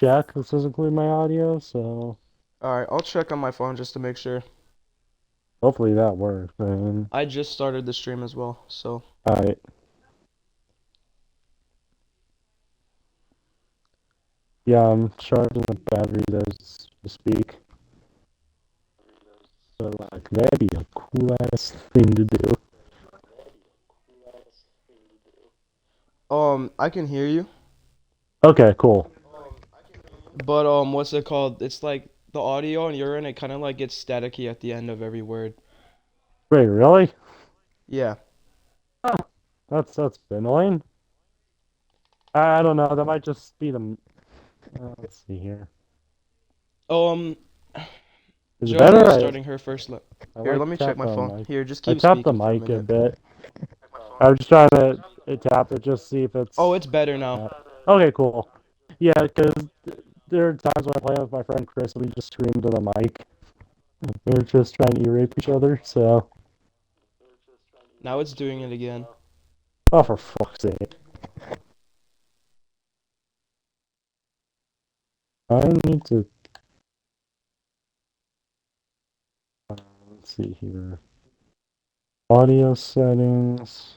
check. This doesn't include my audio, so Alright, I'll check on my phone just to make sure. hopefully that works, man. I just started the stream as well, so. Alright. Yeah, I'm charging the batteries as we speak. So, like, that'd be a cool ass thing to do. I can hear you, Okay, cool. but what's it called? It's like the audio on your end, it kind of like gets staticky at the end of every word. Wait, really? Yeah. Oh, that's annoying. I don't know. That might just be the. Let's see here. Um, Is it better? JoJo's starting her first lap. I Here, like let me check tap my the phone. mic. Here, just I keep tapped the speaking for a mic a minute. bit. I was just trying to tap it, just see if Oh, it's. it's better now. Okay, cool. Yeah, because there are times when I play with my friend Chris, we just scream to the mic. We're just trying to ear rape each other, so. Now it's doing it again. Oh, for fuck's sake. I need to. Let's see here. Audio settings.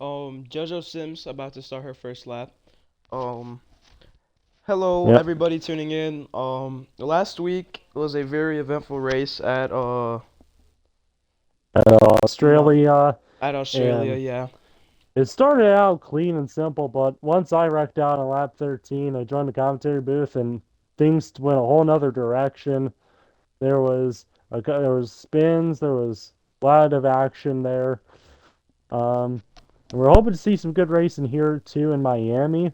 JoJo Sims about to start her first lap. Um, Hello Yep. everybody tuning in. Last week was a very eventful race you know, Australia, at Australia, and yeah. it started out clean and simple, but once I wrecked out on lap 13, I joined the commentary booth, and things went a whole nother direction. There was spins, there was a lot of action there. Um, and we're hoping to see some good racing here too in Miami.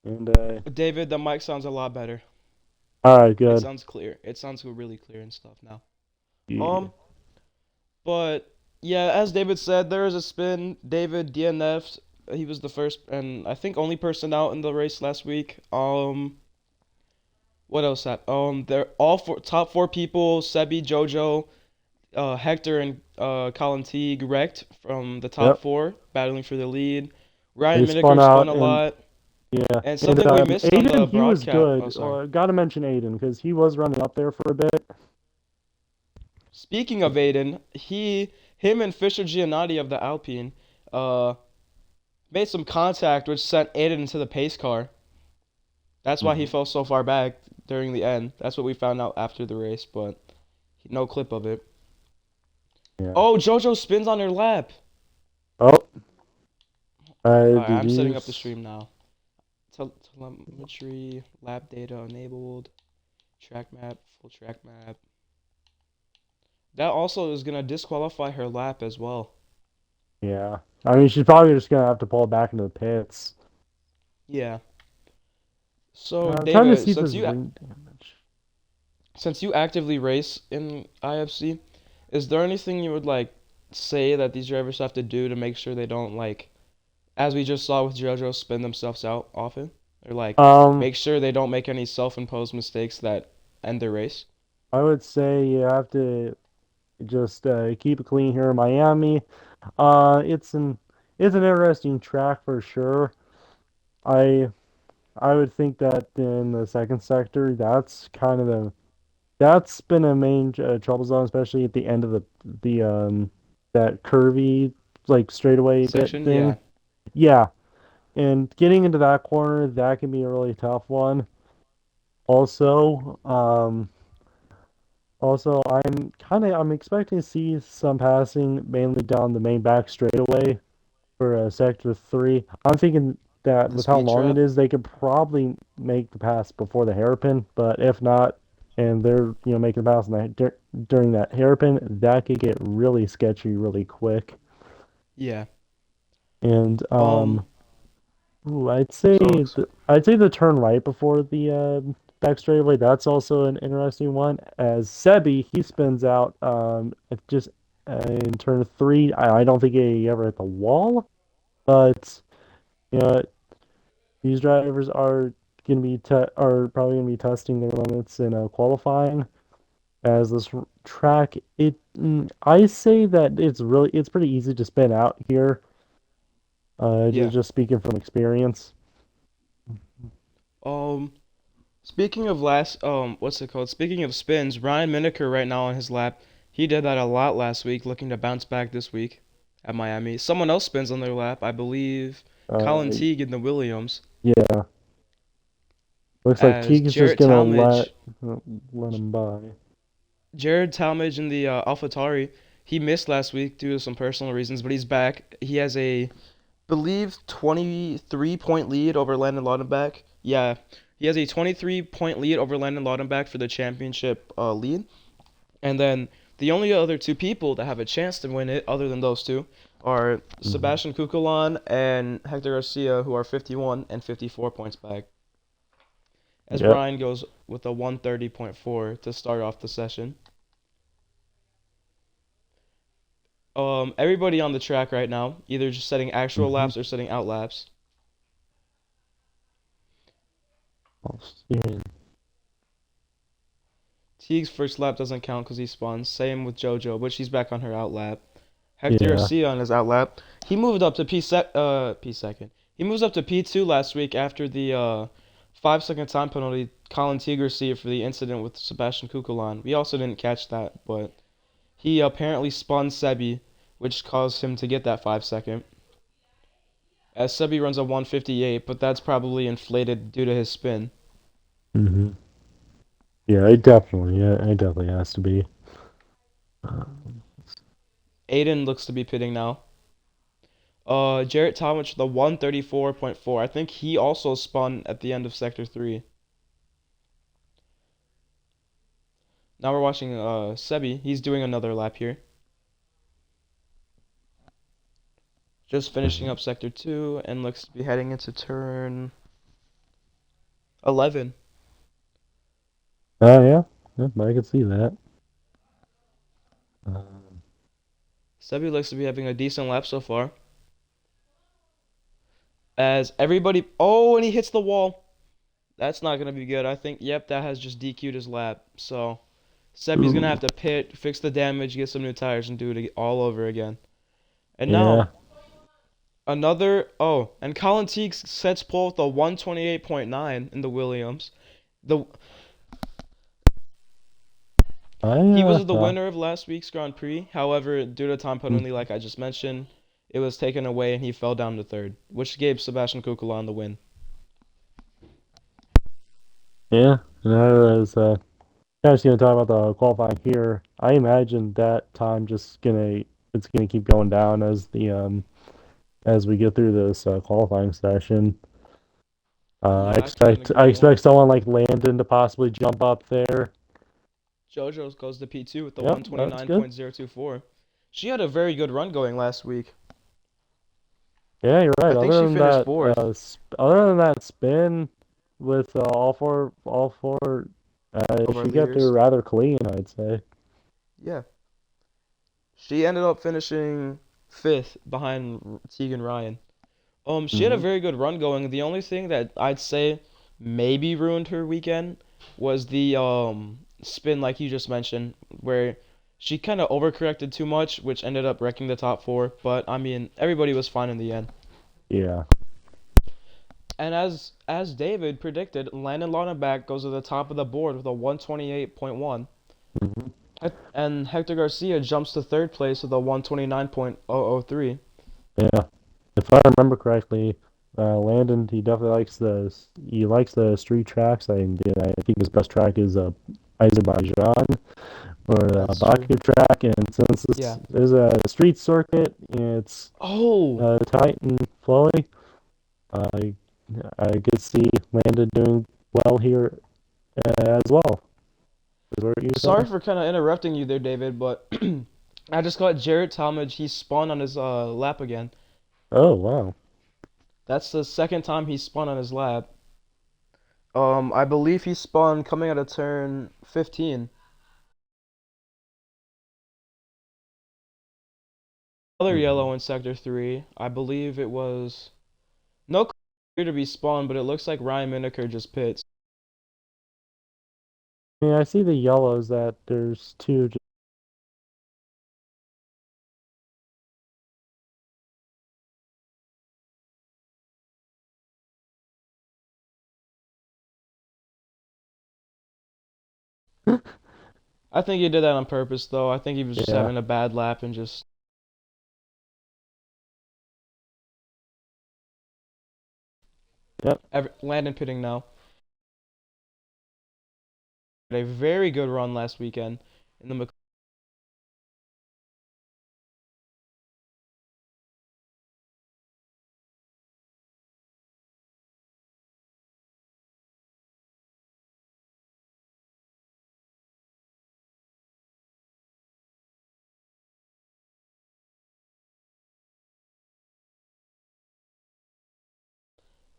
And David, the mic sounds a lot better. all right, It good. sounds clear. It sounds really clear and stuff now. Yeah. Um, but yeah, as David said, there is a spin. David DNF'd. He was the first and I think only person out in the race last week. What else happened? They're all top four people, Sebi, Jojo, Hector and Colin Teague wrecked from the top Yep. four, battling for the lead. They Ryan spun Miniker spun out, a and lot. yeah. And And something we missed on the Aiden, he was broadcast. Oh, good. sorry. Gotta mention Aiden because he was running up there for a bit. Speaking of Aiden, him and Fisher Giannotti of the Alpine uh, made some contact, which sent Aiden into the pace car. That's why he Mhm. fell so far back during the end. That's what we found out after the race, but no clip of it. Yeah. Oh, JoJo spins on her lap. Oh, Alright, I'm setting up the GG's. stream now. Telemetry, lap data enabled, track map, full track map. That also is gonna disqualify her lap as well. Yeah. I mean, she's probably just gonna have to pull it back into the pits. Yeah. So I'm trying to David, see this ring damage. since you actively race in IFC, is there anything you would like say that these drivers have to do to make sure they don't like, as we just saw with JoJo, spin themselves out often, or like Um, make sure they don't make any self-imposed mistakes that end their race? I would say you have to just keep it clean here in Miami. Uh, it's an it's an interesting track for sure. I I would think that in the second sector, that's been a main trouble zone, especially at the end of the that curvy like straightaway bit Section, thing. yeah. Yeah, and getting into that corner, that can be a really tough one. Also, I'm expecting to see some passing mainly down the main back straightaway for sector three. I'm thinking that The with how speed long it trap. is, they could probably make the pass before the hairpin. But if not, and they're making the pass in during that hairpin, that could get really sketchy really quick. Yeah. And Um. ooh, So, I'd say the turn right before the back straightaway. That's also an interesting one. As Sebi, he spins out just in turn three. I don't think he ever hit the wall, but you know these drivers are probably gonna be testing their limits in qualifying. As this track, I say that it's pretty easy to spin out here. Yeah. Just speaking from experience. Um, Speaking of what's it called? Speaking of spins, Ryan Mineker right now on his lap. He did that a lot last week, looking to bounce back this week at Miami. Someone else spins on their lap, I believe. Colin Uh, Teague in the Williams, yeah, looks like as Teague is just Jarrett gonna let Talmadge, let him by. Jared Talmadge in the AlphaTauri. He missed last week due to some personal reasons, but he's back. He has a believe 23-point lead over Landon Laudenbach. Yeah, he has a 23-point lead over Landon Laudenbach for the championship lead. And then the only other two people that have a chance to win it, other than those two, are Hmm. Sebastian Kukulon and Hector Garcia, who are 51 and 54 points back. As Yep. Ryan goes with a 130.4 to start off the session. Everybody on the track right now, either just setting actual Hmm. laps or setting out laps. Yeah. Teague's first lap doesn't count because he spun. Same with JoJo, but she's back on her out lap. Hector Yeah. Garcia on his out lap. He moved up to P second. He moves up to P2 last week after the 5 second time penalty Colin Teague received for the incident with Sebastian Kukulon. We also didn't catch that, but he apparently spun Sebi, which caused him to get that 5 second. As Sebi runs a 158, but that's probably inflated due to his spin. Hmm. Yeah, it definitely has to be. Um, Aiden looks to be pitting now. Jarrett Talmadge the 134.4. I think he also spun at the end of Sector 3. Now we're watching Sebi. He's doing another lap here. Just finishing mhm. up Sector 2 and looks to be heading into turn 11. Yeah, yeah, I can see that. Um, Sebi looks to be having a decent lap so far. As everybody. Oh, and he hits the wall. That's not going to be good. I think, yep, that has just DQ'd his lap. So Sebi's going to have ooh, to pit, fix the damage, get some new tires, and do it all over again. And now yeah. another. Oh, and Colin Teague sets pole with a 128.9 in the Williams. The I He was the winner of last week's Grand Prix. However, due to time penalty, like I just mentioned, it was taken away and he fell down to third, which gave Sebastian Kukulon the win. yeah, and I was just gonna talk about the qualifying here. I imagine that time just gonna it's gonna keep going down as we get through this qualifying session. Yeah, I couldn't I agree more. expect someone like Landon to possibly jump up there. JoJo goes to P2 with the Yep, that's good. 129.024. She had a very good run going last week. Yeah, you're right. I think she finished fourth Other than that spin with all four, over she got through leaders. rather clean, I'd say. Yeah, she ended up finishing fifth behind Tegan Ryan. She had a Hmm. very good run going. The only thing that I'd say maybe ruined her weekend was the spin like you just mentioned, where she kind of overcorrected too much, which ended up wrecking the top four. But I mean, everybody was fine in the end. Yeah. And as David predicted, Landon Laudenbach goes to the top of the board with a 128.1, Hmm. and Hector Garcia jumps to third place with a 129.003. Yeah. If I remember correctly, Landon he likes the street tracks. I think his best track is Azerbaijan or That's true. Baku track, and since this Yeah. is a street circuit, it's Oh, tight and flowy. I I could see Landon doing well here as well. Is what you sorry saying? for kind of interrupting you there, David, but I just got Jarrett Talmadge. He spun on his lap again. Oh wow. That's the second time he spun on his lap. I believe he spun coming out of turn 15. Other Hmm. yellow in sector 3. I believe it was no clear to be spun, but it looks like Ryan Mineker just pits. I mean, I see the yellows that there's two I think he did that on purpose, though. I think he was just Yeah. having a bad lap and just Yep. Landon pitting now. Had a very good run last weekend in the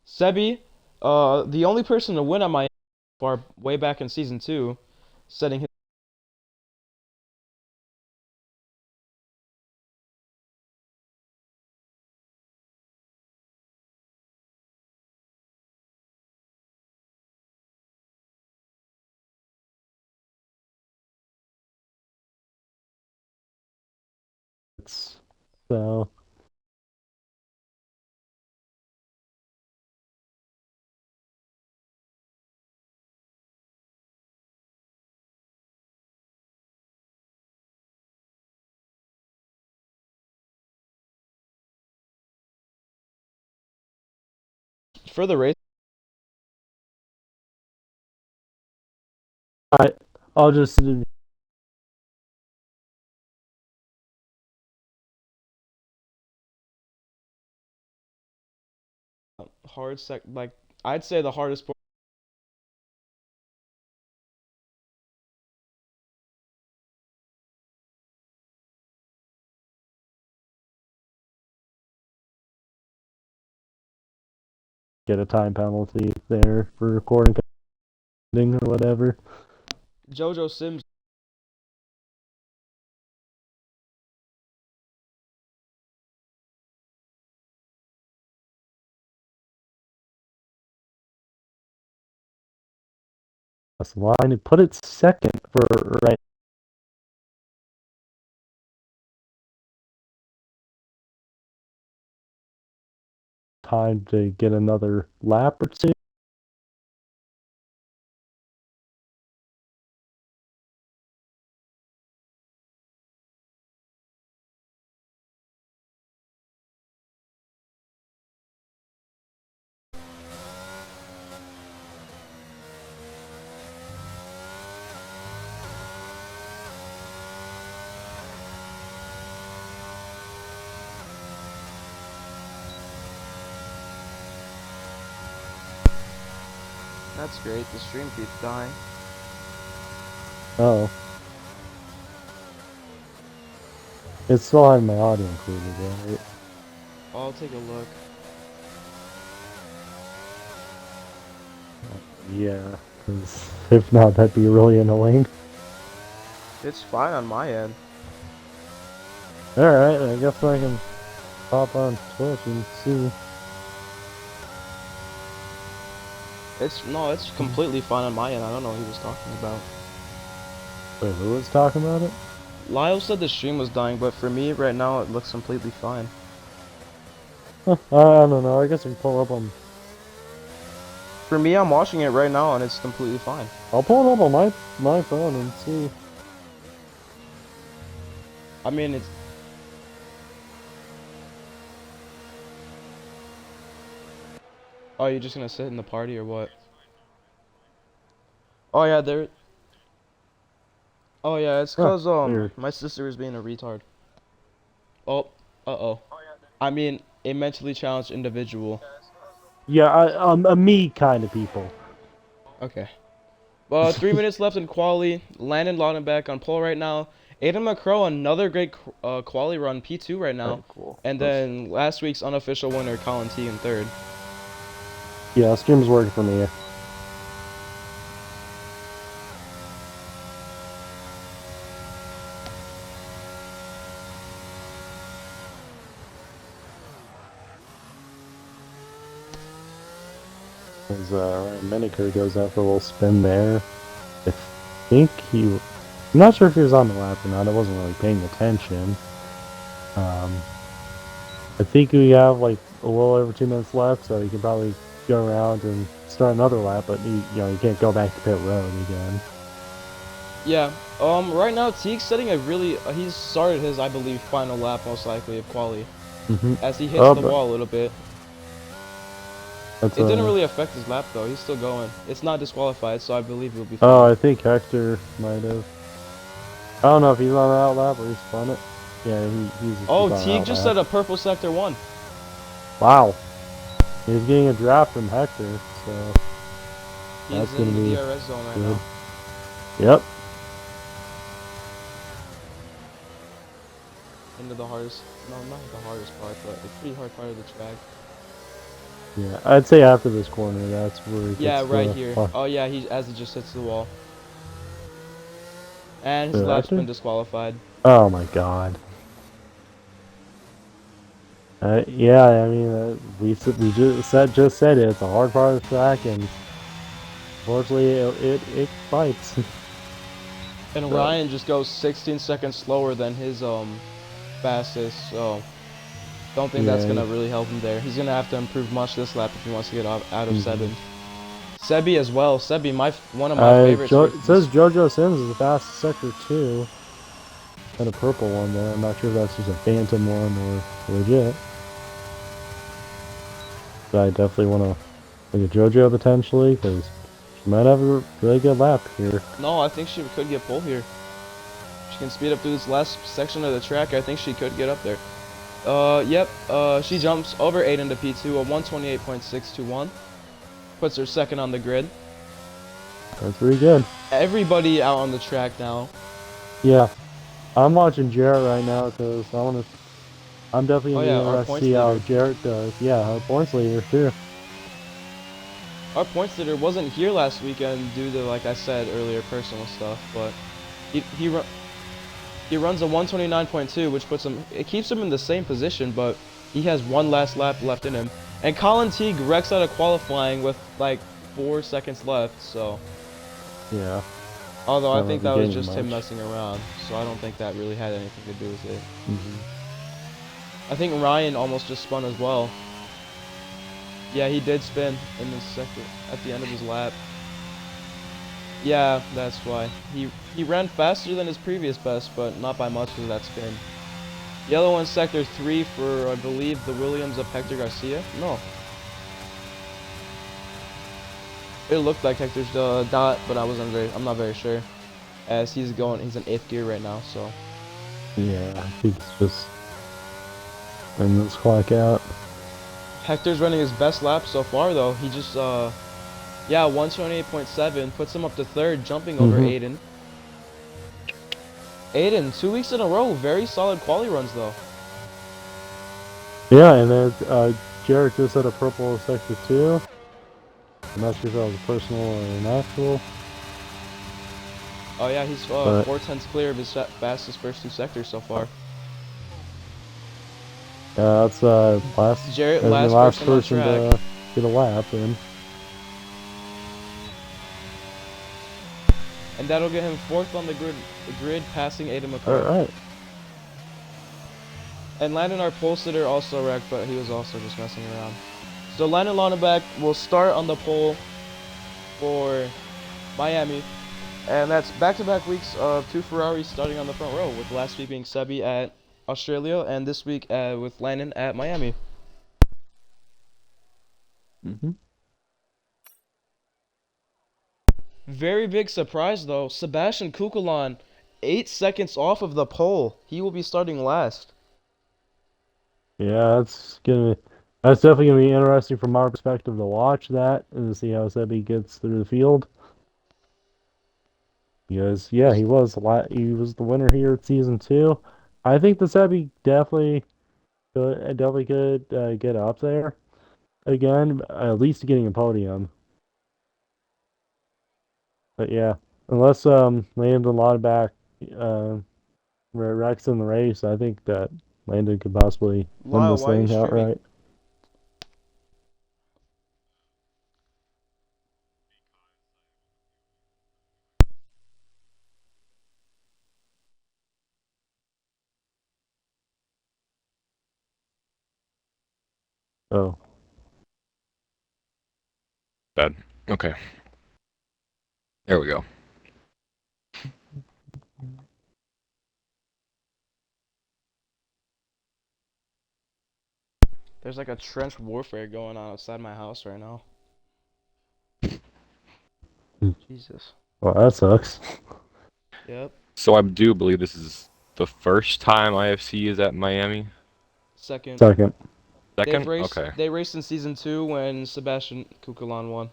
Sebi, the only person to win on my far way back in season two, setting his So for the race. I I'll just Hard sec like I'd say the hardest part. get a time penalty there for recording or whatever. JoJo Sims. That's the line. And put it second for right time to get another lap or two. That's great. The stream keeps dying. Oh, it's still had my audio included, right? I'll take a look. Yeah, because if not, that'd be really annoying. It's fine on my end. Alright, I guess I can hop on Twitch and see. It's completely fine on my end. I don't know what he was talking about. Wait, who was talking about it? Lyle said the stream was dying, but for me right now it looks completely fine. Huh, I don't know, I guess I can pull up on... For me, I'm watching it right now and it's completely fine. I'll pull it up on my phone and see. I mean, it's. Oh, you're just gonna sit in the party or what? Oh yeah, there. Oh yeah, it's Huh, cause weird. my sister is being a retard. Oh, uh-oh. I mean, a mentally challenged individual. Yeah, a me kind of people. Okay. 3 minutes left in quali. Landon back on pole right now. Aiden McCrow, another great quali run, P2 right now. Alright, cool. And then last week's unofficial winner, Colin T in third. Yeah, stream's working for me. As Ryan Miniker goes out for a little spin there. I think he... I'm not sure if he was on the lap or not. I wasn't really paying attention. I think we have like a little over 2 minutes left, so you can probably go around and start another lap, but you can't go back to pit road again. Yeah. Right now Teague's setting a really. He's started his, I believe, final lap most likely of quali Mm-hmm. as he hits Oh, the but wall a little bit. that's It didn't really affect his lap though. He's still going. It's not disqualified, so I believe he'll be oh, fine. I think Hector might have. I don't know if he's on that lap or he's spun it. Yeah, he's Oh, on Teague that just lap. set a purple sector one Wow, he's getting a draft from Hector, so He's that's gonna in the be DRS zone right good. now. Yep. Into the hardest, no, not the hardest part, but the pretty hard part of the track. Yeah, I'd say after this corner, that's where it Yeah, gets right the here. fuck. Oh yeah, he as he just hits the wall, and his The lap's been Hector? disqualified. Oh my god. Yeah, I mean, we just said it. It's a hard part of the track, and unfortunately, it bites. And So Ryan just goes 16 seconds slower than his fastest, so don't think that's yeah. gonna really help him there. He's gonna have to improve much this lap if he wants to get out of Mm-hmm. seventh. Sebi as well. Sebi, one of my favorites for It this. says JoJo Sims is the fastest sector two, and a purple one there. I'm not sure if that's just a phantom one or legit. But I definitely want to look at JoJo potentially because she might have a really good lap here. No, I think she could get pole here. She can speed up through this last section of the track. I think she could get up there. Yep. She jumps over 8 into P2, a 128.621. Puts her second on the grid. That's pretty good. Everybody out on the track now. Yeah, I'm watching Jarrett right now because I want to. I'm definitely Oh gonna be yeah, our interested to see points how leader. Jarrett does. Yeah, our points leader too. Our points leader wasn't here last weekend due to, like I said earlier, personal stuff, but he he, ru- he runs a 129.2, which puts him. It keeps him in the same position, but he has one last lap left in him. And Colin Teague wrecks out of qualifying with like 4 seconds left. So, Yeah, although I not think really that was getting just him much. messing around, so I don't think that really had anything to do with it. Hmm. I think Ryan almost just spun as well. Yeah, he did spin in the second at the end of his lap. Yeah, that's why. He ran faster than his previous best, but not by much because of that spin. Yellow in sector 3 for, I believe, the Williams of Hector Garcia. No. It looked like Hector's dot, but I'm not very sure. As he's in 8th gear right now, so. Yeah, I think it's just letting this clock out. Hector's running his best lap so far though. He just, yeah, 128.7, puts him up to 3rd, jumping over Hmm. Aiden. Aiden, 2 weeks in a row, very solid quali runs though. Yeah, and then Jarrett just had a purple sector two. I'm not sure if that was a personal or an actual, Oh yeah, he's but 4 tenths clear of his fastest first 2 sectors so far. that's last Jarrett, as the last last person on person track. to get a lap in. And that'll get him 4th on the grid passing Aiden All McCoy. right. And Landon, our pole sitter, also wrecked, but he was also just messing around. So Landon Lonneback will start on the pole for Miami. And that's back-to-back weeks of 2 Ferraris starting on the front row, with last week being Sebi at Australia and this week with Landon at Miami. Hmm. Very big surprise, though. Sebastian Kukulon, 8 seconds off of the pole. He will be starting last. Yeah, that's definitely gonna be interesting from our perspective to watch that and to see how Sebi gets through the field. Because yeah, he was the winner here at season two. I think the Sebi definitely could get up there again, at least getting a podium. But yeah, unless Landon Lauterbach uh wrecks in the race, I think that Landon could possibly win Lyle, this why are you thing streaming? outright. Oh, Bad. Okay. There we go. There's like a trench warfare going on outside my house right now. Jesus. Well, that sucks. Yep. So I do believe this is the first time IFC is at Miami. Second. Second. Second? Okay. They raced in season 2 when Sebastian Kukulon won.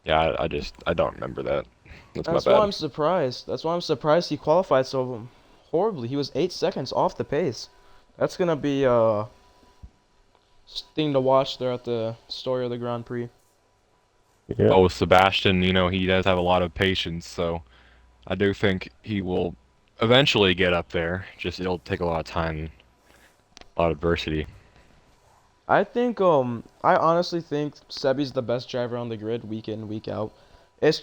Yeah, I don't remember that. That's my That's why bad. I'm surprised. That's why I'm surprised he qualified so horribly. He was 8 seconds off the pace. That's gonna be a thing to watch throughout the story of the Grand Prix. Yeah. Oh, Sebastian, he does have a lot of patience, so I do think he will eventually get up there. Just it'll take a lot of time, a lot of adversity. I honestly think Sebi's the best driver on the grid week in, week out. It's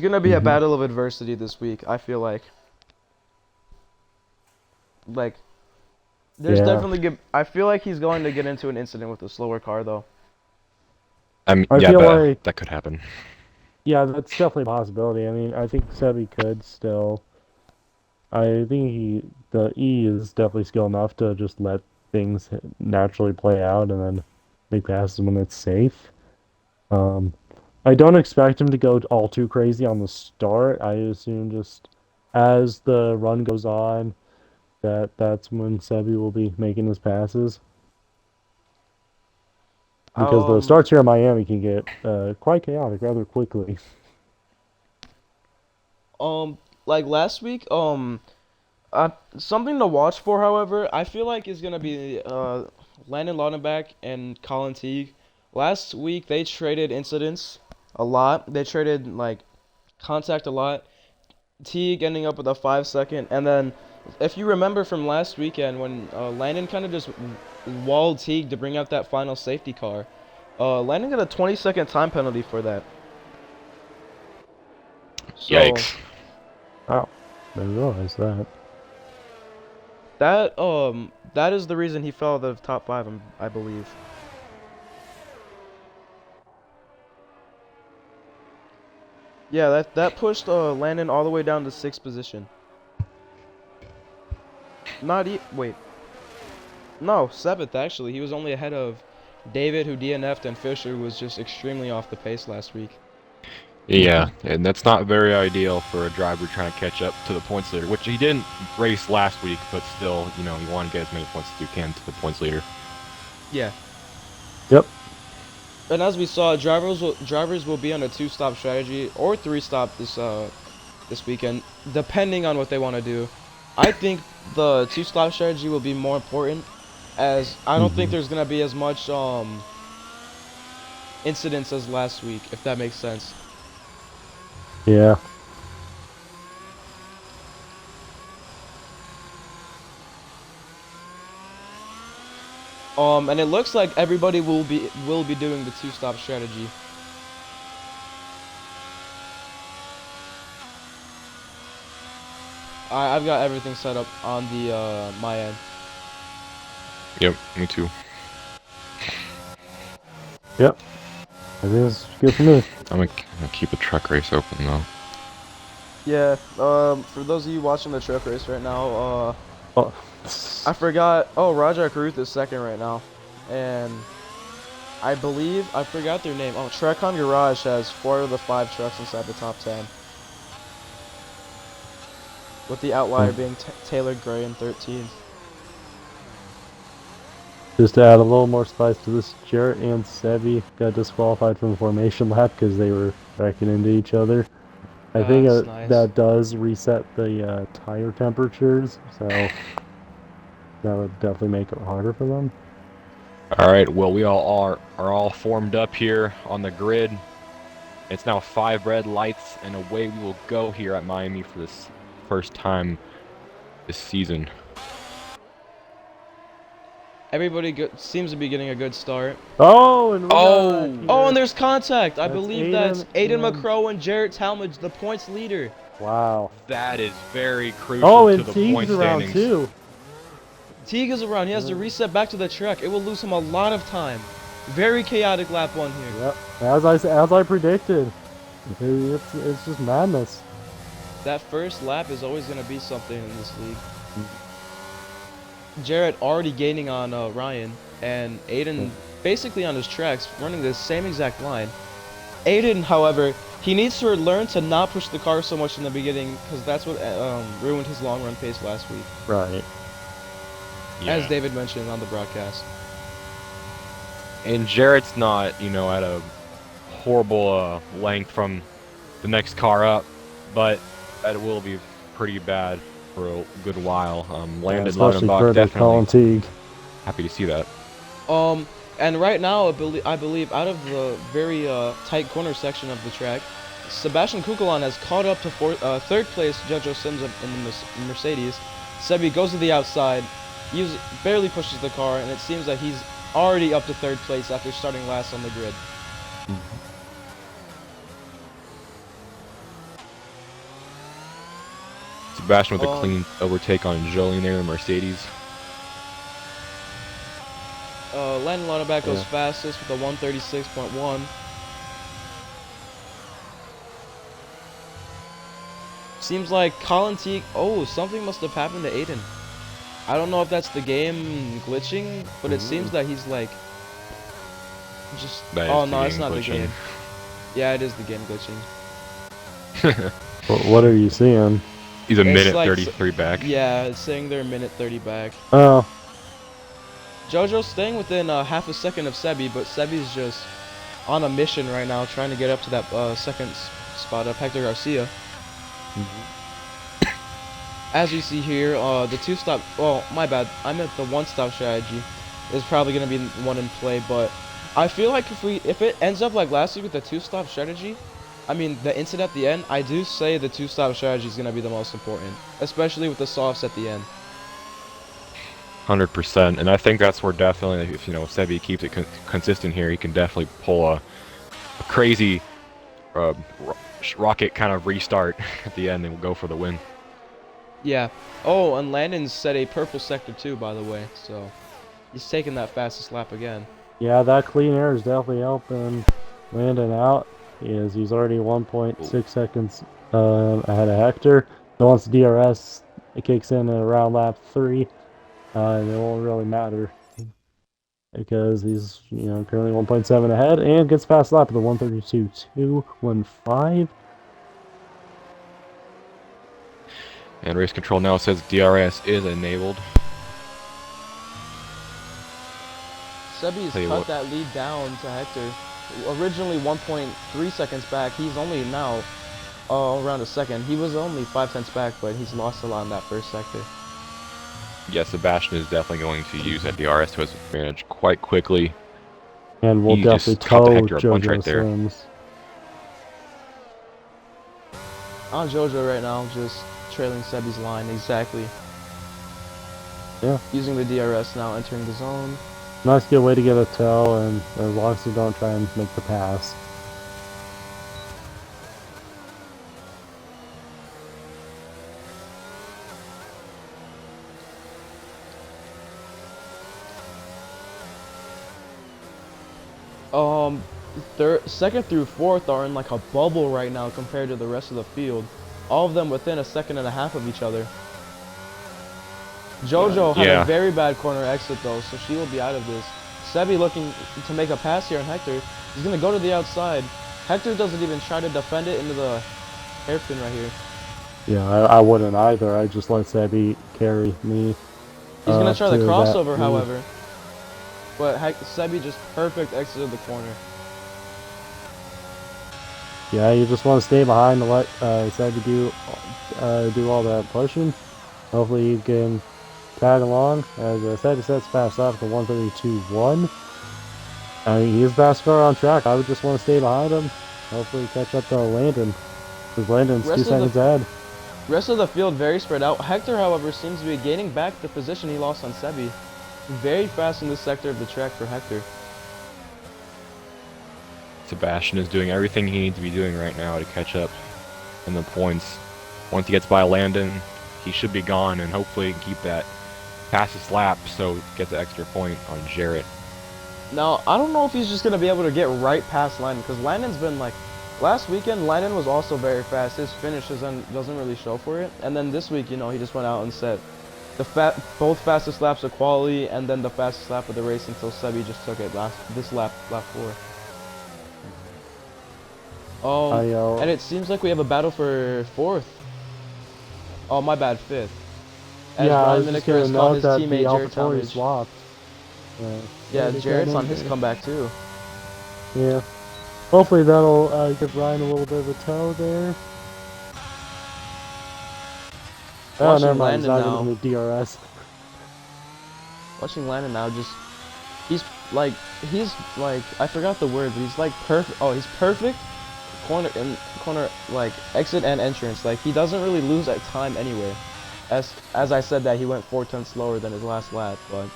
gonna be a Hmm. battle of adversity this week, I feel like. Like, Yeah. I feel like he's going to get into an incident with a slower car, though. I mean, I yeah, feel but like, that could happen. yeah, that's definitely a possibility. I mean, I think Sebi could still. I think the E is definitely skilled enough to just let things naturally play out and then make passes when it's safe. Um, I don't expect him to go all too crazy on the start. I assume just as the run goes on, that's when Sebi will be making his passes. Because the Um, starts here in Miami can get quite chaotic rather quickly. like last week, something to watch for, however, I feel like is gonna be Landon Laudenbach and Colin Teague. Last week they traded incidents a lot. They traded like contact a lot. Teague ending up with a 5 second, and then if you remember from last weekend when Landon kind of just walled Teague to bring out that final safety car, Landon got a 20-second time penalty for that. So Yikes. Wow, I didn't realize that. that is the reason he fell out of the top 5, I believe. Yeah, that pushed Landon all the way down to 6th position. Wait. No, 7th actually. He was only ahead of David, who DNF'd, and Fisher, who was just extremely off the pace last week. Yeah, and that's not very ideal for a driver trying to catch up to the points leader, which he didn't race last week, but still, you want to get as many points as you can to the points leader. Yeah. Yep. And as we saw, drivers will be on a 2-stop strategy or 3-stop this weekend, depending on what they want to do. I think the 2-stop strategy will be more important, as I don't think Hmm. there's gonna be as much incidents as last week, if that makes sense. Yeah. And it looks like everybody will be doing the 2-stop strategy. I've got everything set up on the my end. Yep, me too. Yep. It is good for me. I'm gonna keep the truck race open though. Yeah. For those of you watching the truck race right now, Oh. I forgot. Oh, Raja Karuth is 2nd right now, and I believe I forgot their name. Oh, Trekon Garage has 4 of the 5 trucks inside the top 10, with the outlier being Taylor Gray in 13th. Just to add a little more spice to this, Jarrett and Sebi got disqualified from the formation lap because they were wrecking into each other. I think That's nice. that does reset the tire temperatures, so that would definitely make it harder for them. All right, well we all are all formed up here on the grid. It's now 5 red lights, and away we will go here at Miami for this first time this season. Everybody seems to be getting a good start. Oh, and we got a wreck Oh! Oh, here. and there's contact. I That's believe that's Aiden and McCrow and Jarrett Talmadge, the points leader. wow. That is very crucial Oh, to and the Teague's point around standings. too. Teague is around. He has to reset back to the truck. It will lose him a lot of time. Very chaotic lap 1 here. Yep. As I predicted, it's just madness. That first lap is always going to be something in this league. Jarrett already gaining on Ryan. and Aiden basically on his tracks, running the same exact line. Aiden, however, he needs to learn to not push the car so much in the beginning, because that's what ruined his long run pace last week, Right. as David mentioned on the broadcast. And Jarrett's not, you know, at a horrible length from the next car up, but that will be pretty bad for a good while. Landon especially Laudenbach for the Colin definitely Teague. happy to see that. And right now, I believe out of the very tight corner section of the track, Sebastian Kukulon has caught up to third place Jojo Sims in the Mercedes. Sebi goes to the outside, barely pushes the car, and it seems that he's already up to third place after starting last on the grid. Sebastian with a clean overtake on Jolene there in the Mercedes. Landon Laudenbach goes fastest with a 136.1. Seems like Colin Teague. Oh, something must have happened to Aiden. I don't know if that's the game glitching, but it seems that he's like just. Oh no, it's not the game. Yeah, it is the game glitching. What are you seeing? He's a minute like 33 back. Yeah, it's saying they're a minute 30 back. Oh. Jojo's staying within half a second of Sebi, but Sebi's just on a mission right now, trying to get up to that second spot of Hector Garcia. As you see here, the two-stop. Oh, my bad. I meant the one-stop strategy is probably going to be the one in play, but I feel like if it ends up like last week with the two-stop strategy, I mean the incident at the end, I do say the two-stop strategy is going to be the most important, especially with the softs at the end. 100%, and I think that's where definitely, if you know Sebi keeps it consistent here, he can definitely pull a crazy rocket kind of restart at the end and we'll go for the win. Yeah. Oh, and Landon set a purple sector too, by the way, so he's taking that fastest lap again. Yeah, that clean air is definitely helping Landon out. He's already 1.6 seconds ahead of Hector. So once the DRS kicks in at around lap 3, it won't really matter because he's currently 1.7 ahead and gets past lap of the 132.215. And race control now says DRS is enabled. Sebi's cut that lead down to Hector. Originally 1.3 seconds back, he's only now around a second. He was only 5/10 back, but he's lost a lot in that first sector. Yeah, Sebastian is definitely going to use that DRS to his advantage quite quickly. And we'll definitely tow Jojo Sims. On Jojo right now, just trailing Sebi's line exactly. Yeah. Using the DRS now, entering the zone. Nice good way to get a tow, and as long as you don't try and make the pass. Second through fourth are in like a bubble right now compared to the rest of the field. All of them within a second and a half of each other. Jojo had a very bad corner exit though, so she will be out of this. Sebi looking to make a pass here on Hector. He's going to go to the outside. Hector doesn't even try to defend it into the hairpin right here. Yeah, I wouldn't either. I just let Sebi carry me. He's going to try the crossover, however. But Sebi just perfect exited the corner. Yeah, you just want to stay behind and let Sebi do all that pushing. Hopefully you can tag along. As Sebi sets fast off to 132.1. I mean, he's the fast car on track. I would just want to stay behind him. Hopefully catch up to Landon. Because Landon's 2 seconds ahead. Rest of the field very spread out. Hector, however, seems to be gaining back the position he lost on Sebi. Very fast in this sector of the track for Hector. Sebastian is doing everything he needs to be doing right now to catch up in the points. Once he gets by Landon, he should be gone, and hopefully keep that fastest lap so he gets an extra point on Jarrett. Now, I don't know if he's just going to be able to get right past Landon, because Landon's been like, last weekend, Landon was also very fast. His finish doesn't really show for it. And then this week, he just went out and set both fastest laps of quali, and then the fastest lap of the race until Sebi just took it this lap 4. I And it seems like we have a battle for 4th. Oh, my bad, 5th. As yeah, I Ryan was just Miniker has gonna called note his that the teammate Jared AlphaTauri Talmadge. swapped. Yeah, they got Jared's on in his there. comeback too. Yeah. Hopefully that'll give Ryan a little bit of a toe there. Oh, never Watching mind. He's Landon not going to now. be DRS. Watching Landon now, he's like I forgot the word, but he's like perfect. Oh, he's perfect. Corner like exit and entrance. Like he doesn't really lose at time anywhere. As I said that he went 4 tenths slower than his last lap, but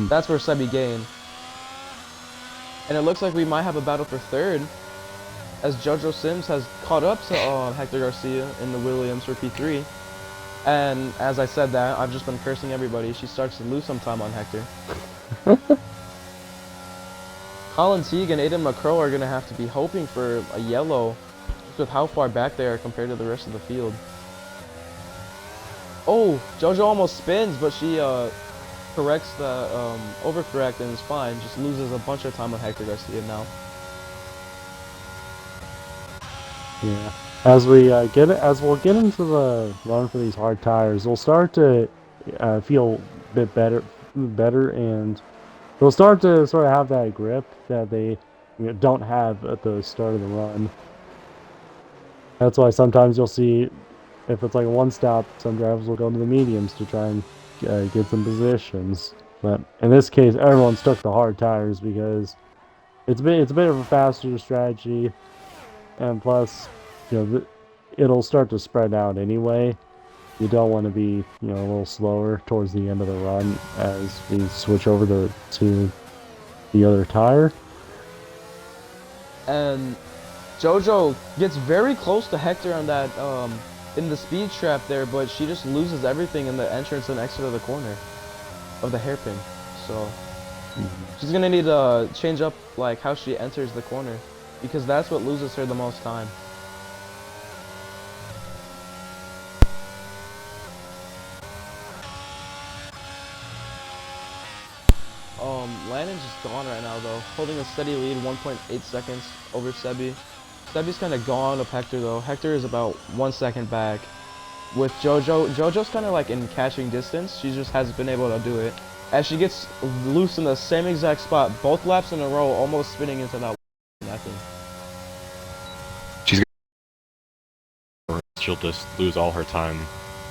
that's where Sebi gained. And it looks like we might have a battle for 3rd, as JoJo Sims has caught up to Hector Garcia in the Williams for P3. And as I said that, I've just been cursing everybody. She starts to lose some time on Hector. Colin Teague and Aiden McCrow are going to have to be hoping for a yellow, just with how far back they are compared to the rest of the field. Oh, JoJo almost spins, but she corrects the overcorrect and is fine. Just loses a bunch of time on Hector Garcia now. Yeah. As we'll get into the run for these hard tires, we'll start to feel a bit better, and they'll start to sort of have that grip that they don't have at the start of the run. That's why sometimes you'll see, if it's like a one stop, some drivers will go to the mediums to try and get some positions. But in this case, everyone stuck the hard tires because it's a bit of a faster strategy, and plus, it'll start to spread out anyway. You don't want to be, a little slower towards the end of the run as we switch over to the other tire. And JoJo gets very close to Hector on that in the speed trap there, but she just loses everything in the entrance and exit of the corner of the hairpin. So she's gonna need to change up like how she enters the corner, because that's what loses her the most time. Landon's just gone right now though, holding a steady lead, 1.8 seconds over Sebi. Sebi's kind of gone of Hector though. Hector is about 1 second back. With JoJo's kind of like in catching distance. She just hasn't been able to do it. As she gets loose in the same exact spot, both laps in a row, almost spinning into that nothing. She'll just lose all her time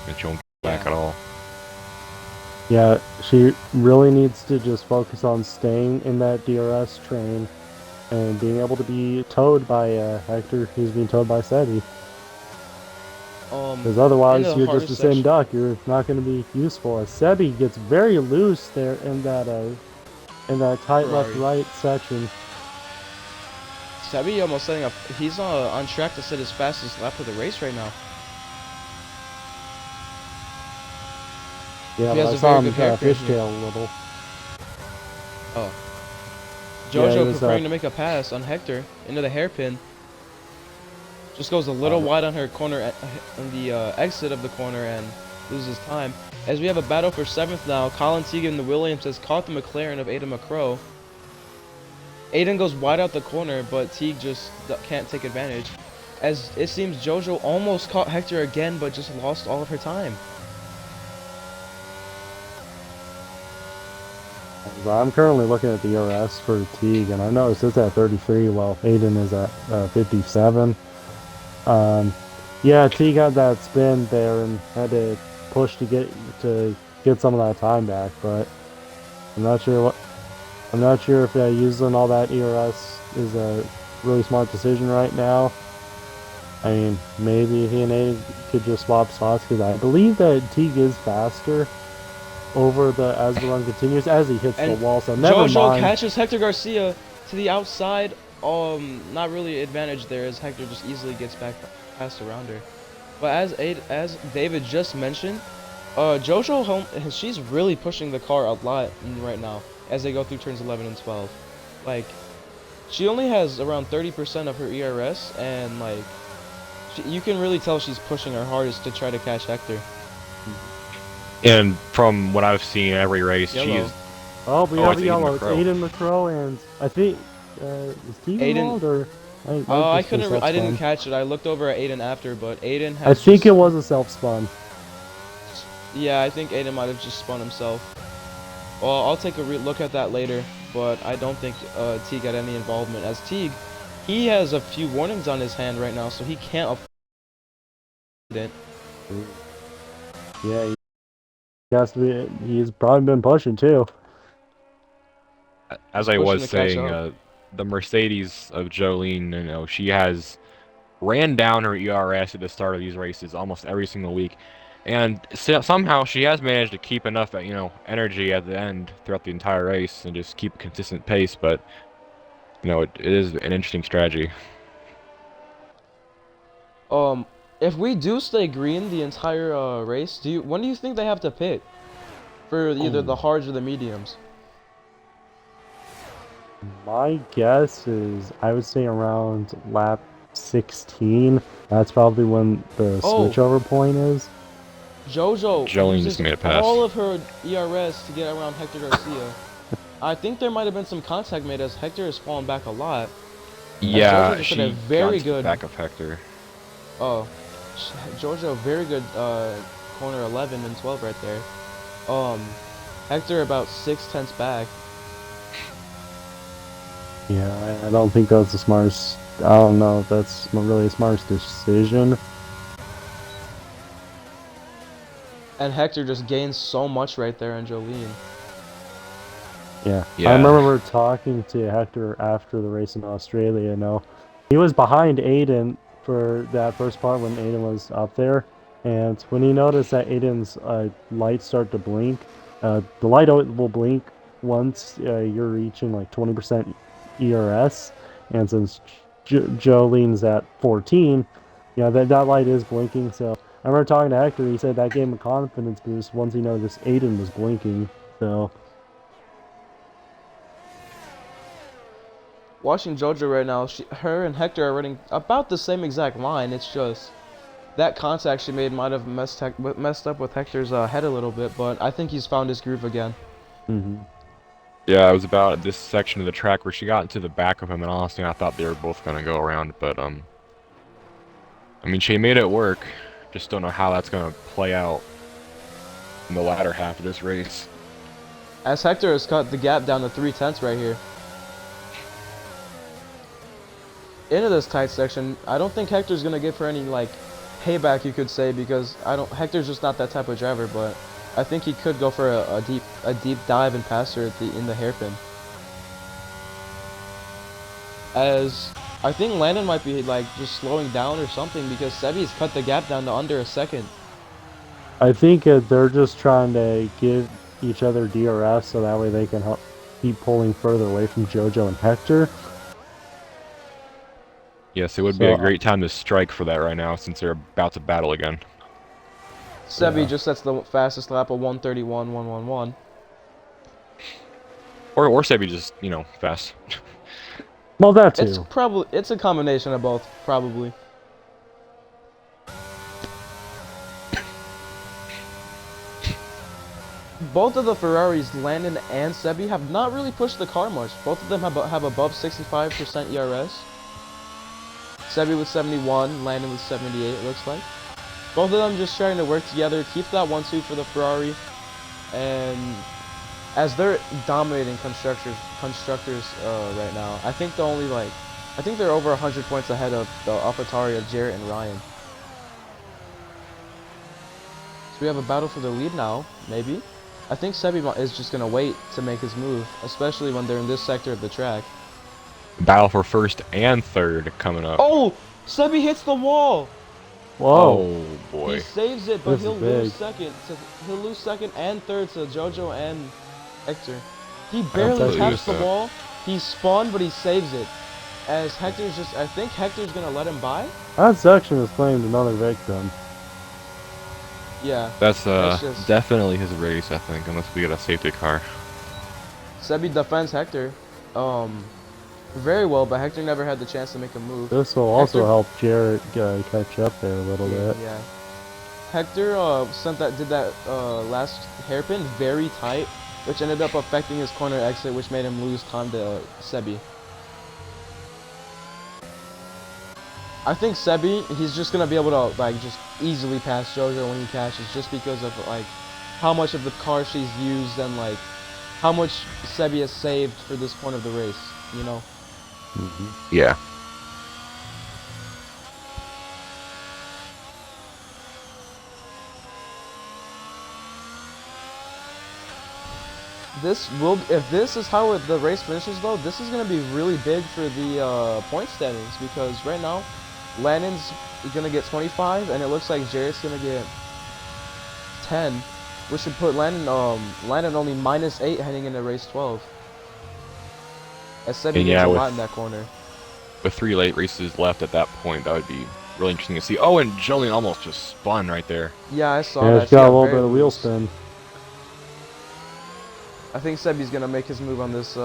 and she won't get back at all. Yeah, she really needs to just focus on staying in that DRS train and being able to be towed by Hector, who's being towed by Sebi. Because otherwise, you're just a same duck. You're not going to be useful. As Sebi gets very loose there in that tight left-right section. Sebi almost setting up. He's on track to set his fastest lap of the race right now. Yeah, but I saw him fishtail a little. Oh. JoJo yeah, preparing to make a pass on Hector into the hairpin. Just goes a little wide on her corner, on the exit of the corner, and loses time. As we have a battle for 7th now, Colin Teague in the Williams has caught the McLaren of Aiden McCrow. Aiden goes wide out the corner, but Teague just can't take advantage. As it seems JoJo almost caught Hector again, but just lost all of her time. I'm currently looking at the DRS for Teague, and I noticed it's at 33, while Aiden is at 57. Yeah, Teague had that spin there and had to push to get some of that time back, but I'm not sure if using all that ERS is a really smart decision right now. I mean, maybe he and Aiden could just swap spots, because I believe that Teague is faster as the run continues, as he hits the wall. So never mind. JoJo catches Hector Garcia to the outside. Not really advantage there, as Hector just easily gets back past around her. But as David just mentioned, JoJo, she's really pushing the car a lot right now as they go through turns 11 and 12. Like, she only has around 30% of her ERS, and like, you can really tell she's pushing her hardest to try to catch Hector. And from what I've seen every race, Yellow. she's Oh, we oh, have it's a Aiden yellow. It's McCrow. Aiden McCrow, and I think is Steve Aiden. involved, or I might I just be couldn't. I didn't self-spawn. catch it. I looked over at Aiden after, but Aiden I has think it just. was a self-spawn. Yeah, I think Aiden might have just spun himself. Well, I'll take a look at that later, but I don't think Teague had any involvement. As Teague, he has a few warnings on his hand right now, so he can't afford it. Yeah, he has to be. He's probably been pushing too. As He's I pushing was to catch saying, up. the Mercedes of Jolene, she has ran down her ERS at the start of these races almost every single week, and somehow she has managed to keep enough, energy at the end throughout the entire race and just keep a consistent pace. But it is an interesting strategy. If we do stay green the entire race, when do you think they have to pit for either the hards or the mediums? My guess is I would say around lap 16. That's probably when the Oh, switchover point is. JoJo Jolene just uses made it pass. all of her ERS to get around Hector Garcia. I think there might have been some contact made as Hector has fallen back a lot. As JoJo Yeah, just had a she very got to the good. back of Hector. Oh, JoJo very good corner 11 and 12 right there. Hector about 6/10 back. Yeah, I don't think that's the smartest. I don't know if that's really a smartest decision. And Hector just gains so much right there on Jolene. Yeah. Yeah. I remember talking to Hector after the race in Australia. He was behind Aiden for that first part when Aiden was up there, and when he noticed that Aiden's lights start to blink, the light will blink once you're reaching like 20% ERS, and since Jolene's at 14, that light is blinking. So I remember talking to Hector. He said that gave him a confidence boost once he noticed Aiden was blinking. So. Watching JoJo right now, her and Hector are running about the same exact line. It's just that contact she made might have messed up with Hector's head a little bit, but I think he's found his groove again. Mm-hmm. Yeah, it was about this section of the track where she got into the back of him, and honestly, I thought they were both gonna go around, but I mean, she made it work. Just don't know how that's gonna play out in the latter half of this race. As Hector has cut the gap down to 3/10 right here. Into this tight section, I don't think Hector's gonna give her any like payback, you could say, because Hector's just not that type of driver, but I think he could go for a deep dive and pass her in the hairpin. As I think Landon might be like just slowing down or something because Sebi's cut the gap down to under a second. I think they're just trying to give each other DRS so that way they can keep pulling further away from JoJo and Hector. Yes, it would be a great time to strike for that right now since they're about to battle again. Sebi just sets the fastest lap of 1:31.111. Or Sebi just, fast. Well, that too. It's a combination of both, probably. Both of the Ferraris, Landon and Sebi, have not really pushed the car much. Both of them have above 65% ERS. Sebi with 71, Landon with 78, it looks like. Both of them just trying to work together, keep that 1-2 for the Ferrari, and as they're dominating constructors right now, I think they're over 100 points ahead of the AlphaTauri of Jarrett and Ryan. So we have a battle for the lead now, maybe. I think Sebi is just gonna wait to make his move, especially when they're in this sector of the track. Battle for first and third coming up. Oh! Sebi hits the wall! Whoa. Oh boy. He saves it, but This he'll is lose big. second. He'll lose second and third to JoJo and Hector. He thought barely he taps was the wall. He spawned, but he saves it. As Hector's I think Hector's gonna let him by? That section has claimed another victim. Yeah. That's just- definitely his race, I think, unless we get a safety car. Sebi defends Hector. Very well, but Hector never had the chance to make a move. This will also Hector- help Jarrett catch up there a little bit. Yeah. Hector did that last hairpin very tight, which ended up affecting his corner exit, which made him lose time to Sebi. I think Sebi, he's just gonna be able to like just easily pass JoJo when he catches, just because of like how much of the car she's used and like how much Sebi has saved for this point of the race, you know. Yeah. If this is how the race finishes though, this is gonna be really big for the point standings, because right now Landon's gonna get 25 and it looks like Jarrett's gonna get 10, which should put Landon only -8 heading into race 12. As Sebi And gains yeah, a with lot in that corner. with 3 late races left at that point, that would be really interesting to see. Oh, and Jolene almost just spun right there. Yeah, I saw Yeah, that. it's She got a got little very bit of wheel loose. spin. I think Sebi's gonna make his move on this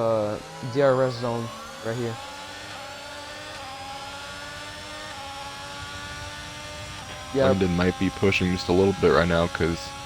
DRS zone right here. Yeah, Landon might be pushing just a little bit right now because